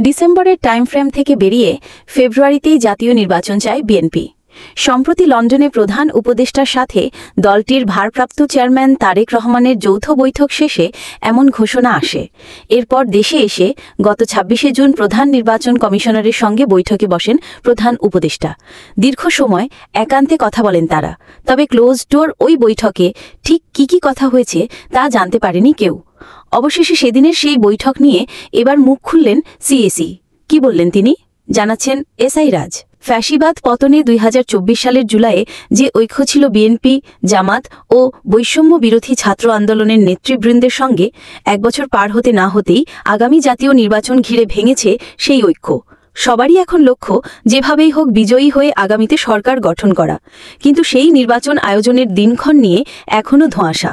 ডিসেম্বরের time frame থেকে বেরিয়ে ফেব্রুয়ারিতেই জাতীয় নির্বাচন চায় বিএনপি। সম্প্রতি লন্ডনে প্রধান উপদেষ্টার সাথে দলটির ভারপ্রাপ্ত চেয়ারম্যান তারেক রহমানের যৌথ বৈঠক শেষে এমন ঘোষণা আসে। এরপর দেশে এসে গত ২৬শে জুন প্রধান নির্বাচন কমিশনারের সঙ্গে বৈঠকে বসেন প্রধান উপদেষ্টা। দীর্ঘ সময় একান্তে কথা বলেন তারা, তবে ক্লোজ ডোর ওই বৈঠকে ঠিক কী কথা হয়েছে তা জানতে পারেনি কেউ। অবশেষে সেদিনের সেই বৈঠক নিয়ে এবার মুখ খুললেন সিএসি। কি বললেন তিনি, জানাচ্ছেন এসআই রাজ। ফ্যাসিবাদ পতনে ২০২৪ সালের জুলাইয়ে যে ঐক্য ছিল বিএনপি, জামাত ও বৈষম্য বিরোধী ছাত্র আন্দোলনের নেতৃবৃন্দের সঙ্গে, ১ বছর পার হতে না হতেই আগামী জাতীয় নির্বাচন ঘিরে ভেঙেছে সেই ঐক্য। সবারই এখন লক্ষ্য যেভাবেই হোক বিজয়ী হয়ে আগামীতে সরকার গঠন করা, কিন্তু সেই নির্বাচন আয়োজনের দিনক্ষণ নিয়ে এখনও ধোঁয়াশা।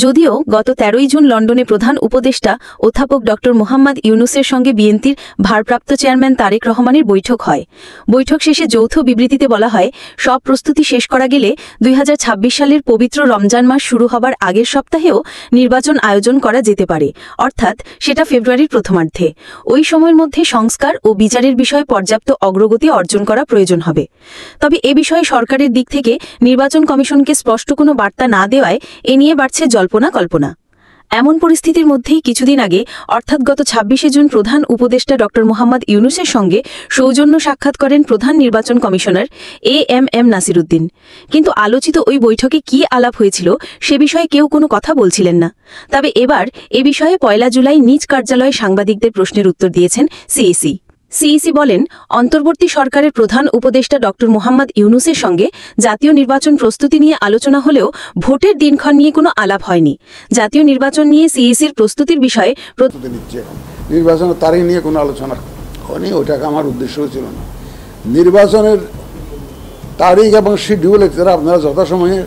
যদিও গত ১৩ই জুন লন্ডনে প্রধান উপদেষ্টা অধ্যাপক ড মোহাম্মদ ইউনূসের সঙ্গে বিএনপির ভারপ্রাপ্ত চেয়ারম্যান তারেক রহমানের বৈঠক হয়। বৈঠক শেষে যৌথ বিবৃতিতে বলা হয়, সব প্রস্তুতি শেষ করা গেলে ২০২৬ সালের পবিত্র রমজান মাস শুরু হবার আগের সপ্তাহেও নির্বাচন আয়োজন করা যেতে পারে, অর্থাৎ সেটা ফেব্রুয়ারির প্রথমার্ধে। ওই সময়ের মধ্যে সংস্কার ও বিচারের বিষয়ে পর্যাপ্ত অগ্রগতি অর্জন করা প্রয়োজন হবে। তবে এ বিষয়ে সরকারের দিক থেকে নির্বাচন কমিশনকে স্পষ্ট কোনো বার্তা না দেওয়ায় এ নিয়ে বাড়ছে জল্পনা কল্পনা। এমন পরিস্থিতির মধ্যেই কিছুদিন আগে অর্থাৎ গত ২৬শে জুন প্রধান উপদেষ্টা ড মোহাম্মদ ইউনূসের সঙ্গে সৌজন্য সাক্ষাৎ করেন প্রধান নির্বাচন কমিশনার এএমএম নাসির উদ্দিন। কিন্তু আলোচিত ওই বৈঠকে কী আলাপ হয়েছিল সে বিষয়ে কেউ কোনো কথা বলছিলেন না। তবে এবার এ বিষয়ে ১ জুলাই নিজ কার্যালয়ে সাংবাদিকদের প্রশ্নের উত্তর দিয়েছেন সিইসি বলেন, অন্তর্বর্তী সরকারের প্রধান উপদেষ্টা ড মোহাম্মদ ইউনূসের সঙ্গে জাতীয় নির্বাচন প্রস্তুতি নিয়ে আলোচনা হলেও ভোটের দিনক্ষণ নিয়ে কোনো আলাপ হয়নি। জাতীয় নির্বাচন নিয়ে সিইসির প্রস্তুতির বিষয়ে নির্বাচনের তারিখ নিয়ে কোনো আলোচনা হয়নি, ওটাকে আমার উদ্দেশ্য ছিল না। নির্বাচনের তারিখ এবং শিডিউল এছাড়া আপনারা যথাসময়ে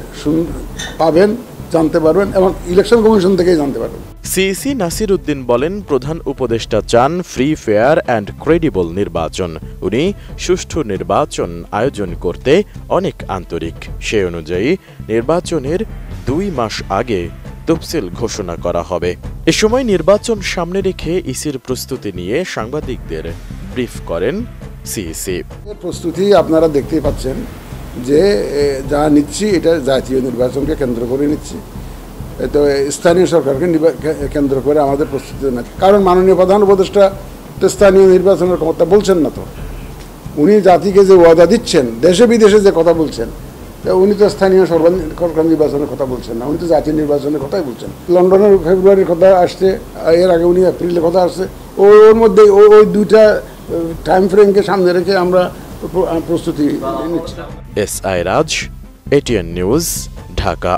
পাবেন, জানতে পারবেন এবং ইলেকশন কমিশন থেকেই জানতে পারবেন। সিইসি নাসির উদ্দিন বলেন, প্রধান উপদেষ্টা চান ফ্রি, ফেয়ার অ্যান্ড ক্রেডিবল নির্বাচন। উনি সুষ্ঠু নির্বাচন আয়োজন করতে অনেক আন্তরিক। সে অনুযায়ী নির্বাচনের ২ মাস আগে তফসিল ঘোষণা করা হবে। এ সময় নির্বাচন সামনে রেখে ইসির প্রস্তুতি নিয়ে সাংবাদিকদের ব্রিফ করেন সিইসি। প্রস্তুতি আপনারা দেখতেই পাচ্ছেন যে যা নিচ্ছি এটা জাতীয় নির্বাচনকে কেন্দ্র করে নিচ্ছি, তো স্থানীয় সরকারকে কেন্দ্র করে আমাদের প্রস্তুতি না। কারণ মাননীয় প্রধান উপদেষ্টা তো স্থানীয় নির্বাচনের কথা বলছেন না, তো উনি জাতিকে যে ওয়াদা দিচ্ছেন, দেশে বিদেশে যে কথা বলছেন, উনি তো স্থানীয় সরকার নির্বাচনের কথা বলছেন না, উনি তো জাতীয় নির্বাচনের কথাই বলছেন। লন্ডনের ফেব্রুয়ারির কথা আসছে, এর আগে উনি এপ্রিলের কথা আসছে, ওর মধ্যে ওই দুইটা টাইম ফ্রেমকে সামনে রেখে আমরা প্রস্তুতি নিচ্ছি। এসআই রাজ, এটিএন নিউজ, ঢাকা।